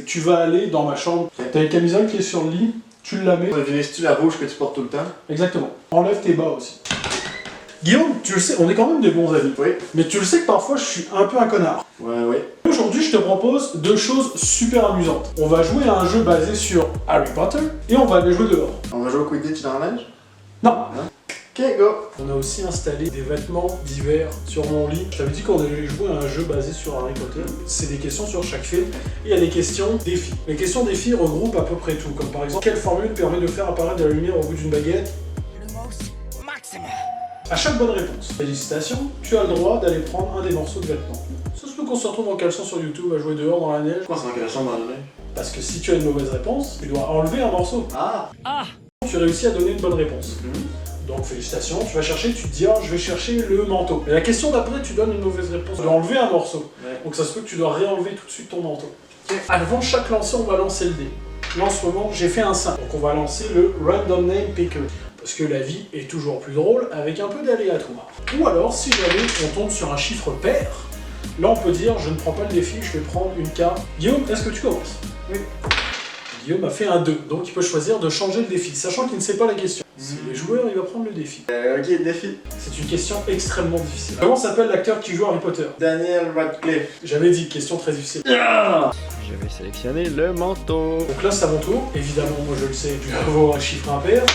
Tu vas aller dans ma chambre, t'as une camisole qui est sur le lit, tu la mets. Vires-tu la rouge que tu portes tout le temps? Exactement. Enlève tes bas aussi. Guillaume, tu le sais, on est quand même des bons amis. Oui. Mais tu le sais que parfois je suis un peu un connard. Ouais. Aujourd'hui, je te propose deux choses super amusantes. On va jouer à un jeu basé sur Harry Potter et on va aller jouer dehors. On va jouer au Quidditch dans la neige? Non. Ok, go! On a aussi installé des vêtements d'hiver sur mon lit. Je t'avais dit qu'on allait jouer à un jeu basé sur Harry Potter. C'est des questions sur chaque film. Et il y a des questions défis. Les questions défis regroupent à peu près tout. Comme par exemple, quelle formule permet de faire apparaître de la lumière au bout d'une baguette? Le maximum. À chaque bonne réponse, félicitations, tu as le droit d'aller prendre un des morceaux de vêtements. Ça se peut qu'on se retrouve en caleçon sur YouTube à jouer dehors dans la neige. Pourquoi c'est en caleçon dans la neige? Parce que si tu as une mauvaise réponse, tu dois enlever un morceau. Ah! Tu réussis à donner une bonne réponse. Donc félicitations, tu vas chercher, tu te dis ah je vais chercher le manteau. Mais la question d'après, tu donnes une mauvaise réponse. Tu dois enlever un morceau. Ouais. Donc ça se peut que tu dois réenlever tout de suite ton manteau. Ok. Avant chaque lancer, on va lancer le dé. Là en ce moment, j'ai fait un 5. Donc on va lancer le Random Name Picker. Parce que la vie est toujours plus drôle avec un peu d'aléatoire. Ou alors, si jamais on tombe sur un chiffre pair, là on peut dire je ne prends pas le défi, je vais prendre une carte. Guillaume, est-ce que tu commences? Oui. Guillaume a fait un 2, donc il peut choisir de changer le défi, sachant qu'il ne sait pas la question. Si les joueurs, il va prendre le défi. Ok, défi. C'est une question extrêmement difficile. Comment s'appelle l'acteur qui joue Harry Potter? Daniel Radcliffe. J'avais dit, question très difficile. Je vais sélectionner le manteau. Donc là, c'est à mon tour. Évidemment, moi je le sais, je vais avoir un chiffre impair.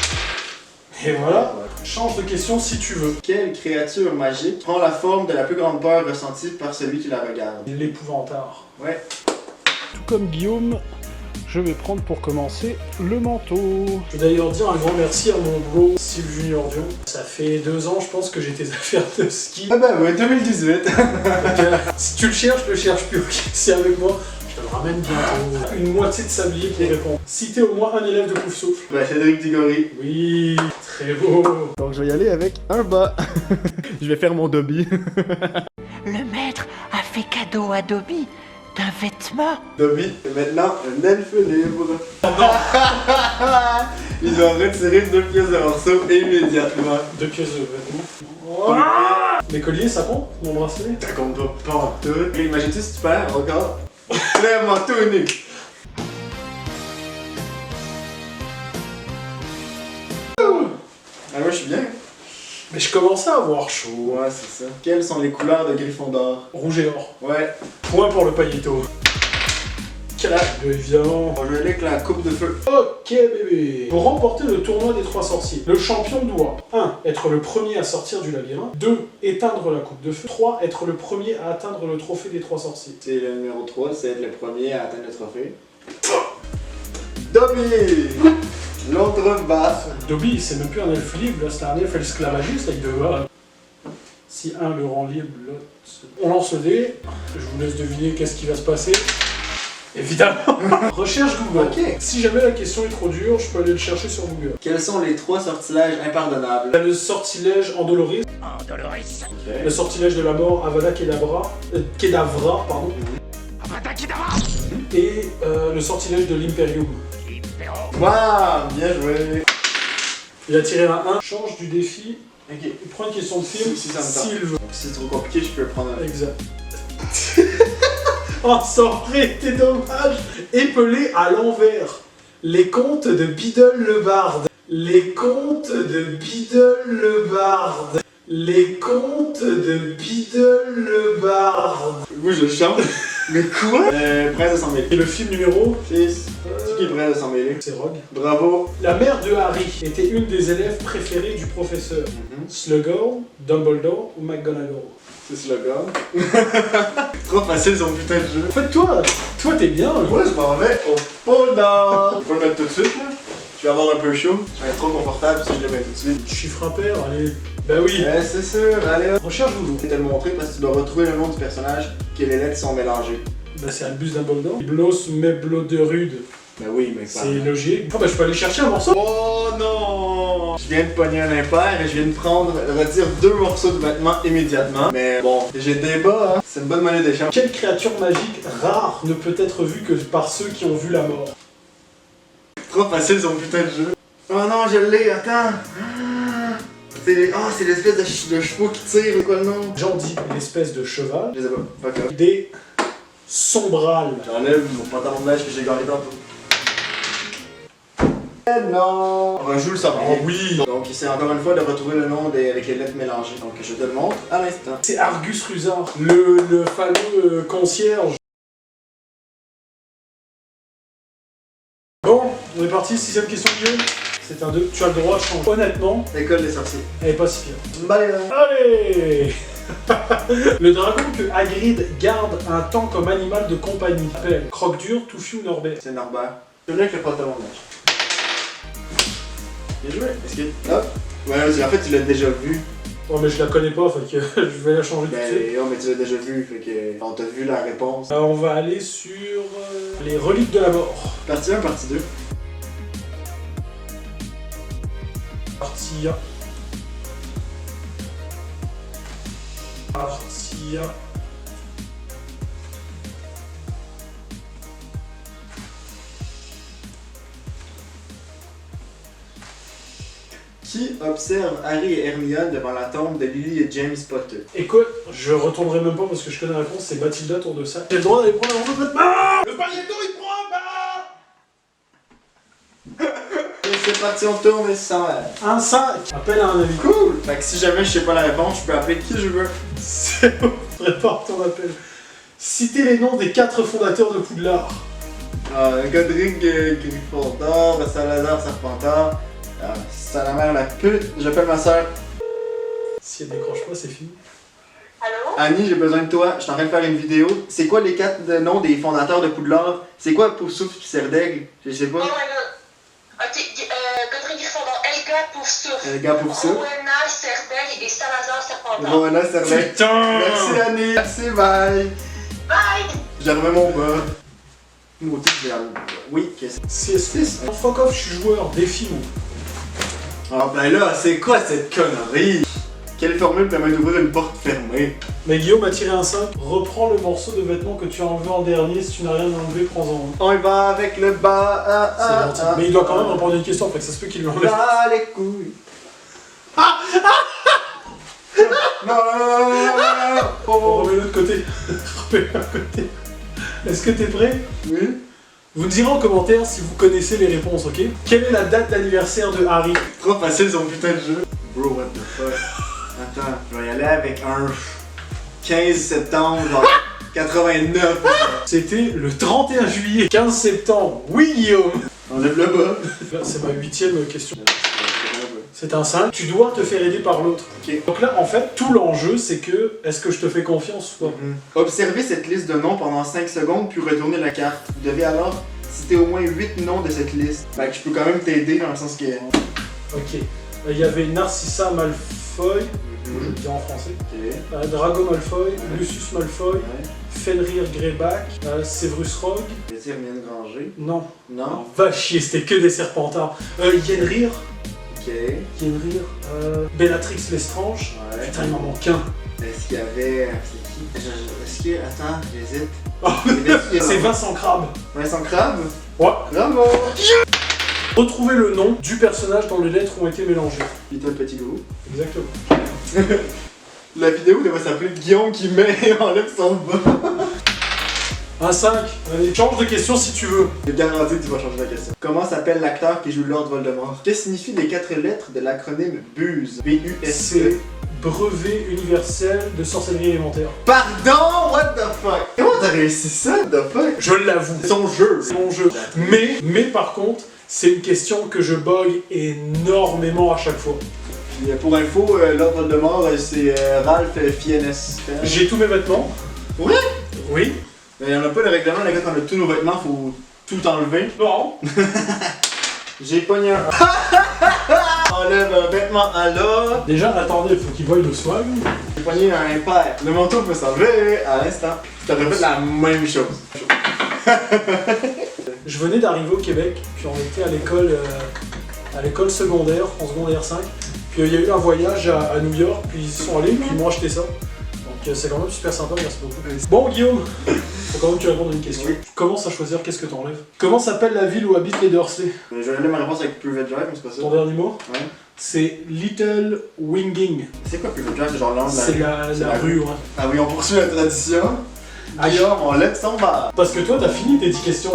Et voilà. Change de question si tu veux. Quelle créature magique prend la forme de la plus grande peur ressentie par celui qui la regarde? L'épouvantard. Ouais. Tout comme Guillaume, je vais prendre pour commencer le manteau. Je veux d'ailleurs dire un grand merci à mon bro Sylve Junior Dion. Ça fait 2 ans, je pense, que j'ai tes affaires de ski. Ah bah ouais, 2018. Donc, si tu le cherches plus. Ok, c'est avec moi. Je te le ramène bientôt. Une moitié de sablier pour répondre. Citez au moins un élève de Pouf-Souffle. Bah, Cédric Diggory. Oui, très beau. Donc je vais y aller avec un bas. Je vais faire mon Dobby. Le maître a fait cadeau à Dobby d'un vêtement. Dobby est maintenant un elfe libre. Il doit retirer 2 pièces de morceau immédiatement. 2 pièces de vêtements. Mes colliers, ça compte? Mon bracelet? Ça compte pas en tout. Et imagine-tu si tu perds encore. Le manteau unique. Ah ouais, je suis bien. Mais je commençais à avoir chaud. Ouais, c'est ça. Quelles sont les couleurs de Gryffondor? Rouge et or. Ouais. Point pour le pailletot. Évidemment. On va jouer avec la coupe de feu. Ok bébé. Pour remporter le tournoi des 3 sorciers, le champion doit 1. Être le premier à sortir du labyrinthe. 2. Éteindre la coupe de feu. 3. Être le premier à atteindre le trophée des 3 sorciers. C'est le numéro 3, c'est être le premier à atteindre le trophée. Dobby! L'autre bas. Dobby, c'est même plus un elfe libre, là, c'est un elfe esclavagiste avec de Si 1 le rend libre, l'autre... On lance le dé. Je vous laisse deviner qu'est-ce qui va se passer. Évidemment. Recherche Google. Ok. Si jamais la question est trop dure, je peux aller le chercher sur Google. Quels sont les 3 sortilèges impardonnables? T'as le sortilège Andoloris, Andoloris. le sortilège de la mort Avada Kedavra, pardon, et le sortilège de l'Imperium. Waouh, bien joué. Il a tiré un 1. Change du défi. Ok. Il prend une question de film. Si ça me tente. S'il veut. Si c'est trop compliqué, je peux prendre un. Exact. Oh, ça aurait été dommage. Épelé à l'envers. Les contes de Biddle le Barde. Les contes de Biddle le Barde. Les contes de Biddle le Barde. Oui, je chante. Mais quoi? Prince de s'en mêler. Et le film numéro 6. C'est qui est prêt de s'en mêler? c'est Rogue. Bravo. La mère de Harry était une des élèves préférées du professeur. Slughorn, Dumbledore ou McGonagall. C'est slogan. Trop facile son putain de jeu. En fait, toi t'es bien. Moi, je m'en vais au pôle Nord. Faut le mettre tout de suite, là. Je vais avoir un peu chaud. Je vais être trop confortable si je le mets tout de suite. Chiffre impair, allez. Bah oui. Ouais, c'est sûr. Allez, hop. Recherche Google. Je vais te le montrer parce que tu dois retrouver le nom du personnage que les lettres sont mélangées. Bah c'est Albus Dumbledore. Blos Mebloderude. Ben oui, mais C'est logique. Ah bah je peux aller chercher un morceau. Oh non! Je viens de pogner un impair et je viens de retire 2 morceaux de vêtements immédiatement. Mais bon, j'ai des bas, hein. C'est une bonne monnaie d'échange. Quelle créature magique rare ne peut être vue que par ceux qui ont vu la mort? Trop facile son putain de jeu. Oh non, je l'ai, attends! C'est l'espèce de chevaux qui tire, quoi le nom? J'en dis l'espèce de cheval. Je sais pas, fuck off. Des Sombral. J'enlève mon pantalon de neige que j'ai gagné tantôt. Non! On rejoue le savoir. Oh oui. Donc, c'est encore une fois de retrouver le nom avec les lettres mélangées. Donc, je te le montre à l'instant. C'est Argus Rusard, le fameux concierge. Bon, on est parti, 6ème question Guillaume. C'est un 2, tu as le droit de changer. Honnêtement, École des sorciers. elle est pas si pire. Allez! Allez. Le dragon que Hagrid garde un temps comme animal de compagnie s'appelle Croque-Dur, Touffu ou Norbert. C'est Norbert. Celui avec le pantalon de neige. Bien joué. Est-ce que. Hop! Ouais, en fait, tu l'as déjà vu. Oh mais je la connais pas, fait que je vais la changer tout de suite. Ben, oh, mais tu l'as déjà vu, fait que. On t'a vu la réponse. On va aller sur les reliques de la mort. Partie 1, partie 2. Partie 1. Partie 1. Qui observe Harry et Hermione devant la tombe de Lily et James Potter? Écoute, je retournerai même pas parce que je connais la réponse, c'est Mathilda tour de ça. J'ai le droit d'aller prendre un morceau de vêtement. Le pailleton il prend un bain. Et c'est parti, on tourne et ça va. Un 5. Appelle à un ami. Cool! Fait que si jamais je sais pas la réponse, je peux appeler qui je veux. C'est bon, prépare ton appel. Citez les noms des 4 fondateurs de Poudlard. Godric Gryffondor, Salazar Serpentard, Salamère la pute, j'appelle ma soeur. Si elle décroche pas, c'est fini. Allô? Annie, j'ai besoin de toi, je suis en train de faire une vidéo. C'est quoi les 4 noms des fondateurs de Poudlard? C'est quoi Poufsouffle pis Serdaigle? Je sais pas. Oh my god. Ok, Godric Gryffondor, Elga Poufsouffle. Elga Poufsouffle. Rowena Serdaigle et Salazar Serpentard. Rowena Serdaigle. Putain! Merci Annie. Merci, bye. Bye! J'ai remis mon bas. Oui, qu'est-ce que C'est 6. Fuck off, je suis joueur. Défi moi. Ah ben là, c'est quoi cette connerie? Quelle formule permet d'ouvrir une porte fermée? Mais Guillaume a tiré un 5. Reprends le morceau de vêtement que tu as enlevé en dernier. Si tu n'as rien enlevé, prends-en un. On y va avec le bas. C'est gentil. Mais il doit quand même répondre à une question, fait que ça se peut qu'il l'enlève. Bas les couilles. Non, On remet l'autre côté. Remets l'autre côté. Est-ce que t'es prêt? Oui. Vous me direz en commentaire si vous connaissez les réponses, ok? Quelle est la date d'anniversaire de Harry? Trop facile son putain de jeu. Bro, what the fuck. Attends, je vais y aller avec un 15 septembre, genre 89. C'était le 31 juillet, 15 septembre. Oui, Guillaume! On lève le bas. Là, c'est ma 8ème question. C'est un 5. Tu dois te faire aider par l'autre. Ok. Donc là, en fait, tout l'enjeu, c'est que est-ce que je te fais confiance ou pas? Observez cette liste de noms pendant 5 secondes, puis retournez la carte. Vous devez alors citer au moins 8 noms de cette liste. Fait que je peux quand même t'aider dans le sens que... Ok. Il y avait Narcissa Malfoy, je le dis en français. Ok. Drago Malfoy, Lucius Malfoy, Ouais. Fenrir Greyback, Severus Rogue. Vais-tu Hermione Granger? Non. Non. Va chier, c'était que des serpentards. Yenrir. Ok. Yenrir. Bellatrix Lestrange. Ouais. Putain, il m'en manque un. Est-ce qu'il y avait... C'est qui? Est-ce que... Attends, j'hésite. Oh, c'est Vincent Crabbe. Vincent Crabbe? Ouais. Bravo! Retrouvez le nom du personnage dont les lettres ont été mélangées. Little Petit Loup. Exactement. La vidéo devrait s'appeler Guillaume qui met et enlève son bas. Un 5. Allez, change de question si tu veux. Je garantis que tu vas changer la question. Comment s'appelle l'acteur qui joue Lord Voldemort? Que signifient les 4 lettres de l'acronyme BUSE? B-U-S-E. C'est brevet universel de sorcellerie élémentaire. Pardon? What the fuck? Comment t'as réussi ça? What the fuck? Je l'avoue. C'est son jeu. C'est mon jeu. Mais par contre, c'est une question que je bug énormément à chaque fois. Puis, pour info, Lord Voldemort, c'est Ralph Fiennes. J'ai tous mes vêtements. Ouais? Oui. Mais on a pas le règlement, les gars, quand on a tous nos vêtements, faut tout enlever. Non. J'ai pogné un. Enlève un vêtement à là. Déjà, attendez, il faut qu'il voie le swag. J'ai pogné un impair. Le manteau peut s'enlever à l'instant. Je t'aurais fait la même chose. Je venais d'arriver au Québec, puis on était à l'école secondaire, en secondaire 5. Puis il y a eu un voyage à New York, puis ils sont allés, puis ils m'ont acheté ça. Donc c'est quand même super sympa, merci beaucoup. Bon Guillaume, faut quand même que tu répondes à une question. Oui. Tu commences à choisir qu'est-ce que t'enlèves. Comment s'appelle la ville où habitent les Dursley? Je vais donner ma réponse avec Private Drive, mais c'est pas ça. Ton dernier mot? Ouais. C'est Little Winging. C'est quoi Private Drive? C'est genre l'angle de C'est la rue, ouais. Ah oui, on poursuit la tradition. Guillaume, on lève son bar. Parce que toi, t'as fini tes 10 questions.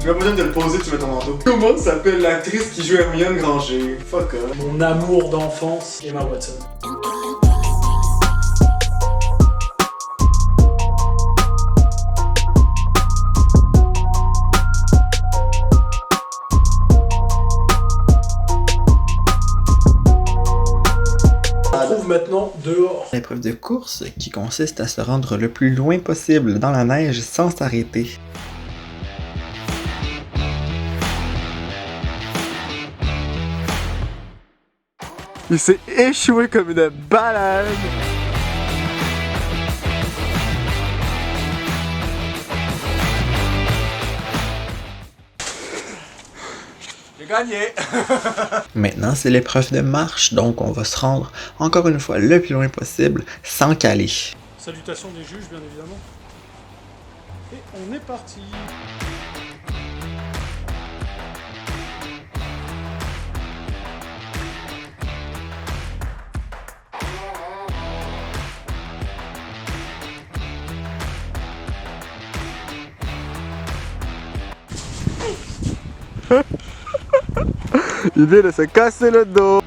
J'ai pas besoin de le poser, tu mets ton manteau. Comment s'appelle l'actrice qui joue Hermione Granger? Fuck off. Mon amour d'enfance, Emma Watson. On se trouve maintenant dehors. L'épreuve de course qui consiste à se rendre le plus loin possible dans la neige sans s'arrêter. Il s'est échoué comme une balade. J'ai gagné. Maintenant, c'est l'épreuve de marche, donc on va se rendre encore une fois le plus loin possible sans caler. Salutations des juges, bien évidemment. Et on est parti. Il vient de se casser le dos.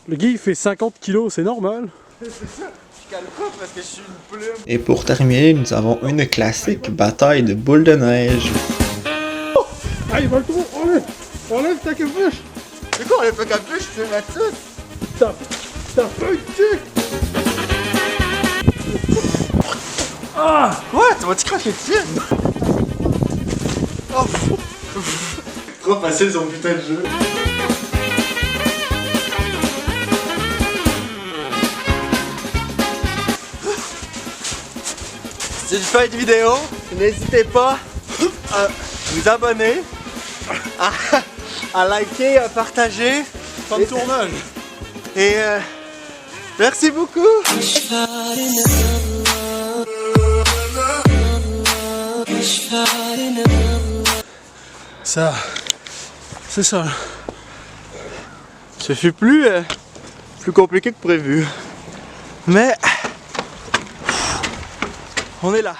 Le Guy, il fait 50 kilos, c'est normal. C'est ça, je calme pas parce que je suis une plume. Et pour terminer, nous avons une classique bataille de boules de neige. Allez, va le trou, enlève ta capuche. C'est quoi, on a pas capuche, tu sais, là-dessus? T'as pas eu de cul. Quoi? Tu vas-tu cracher dessus? Oh. Trop facile son putain de jeu. Si je fais une vidéo, n'hésitez pas à vous abonner, à liker, à partager. Fin de tournage. Et merci beaucoup. Ça, c'est ça. Ce fut plus compliqué que prévu. Mais on est là.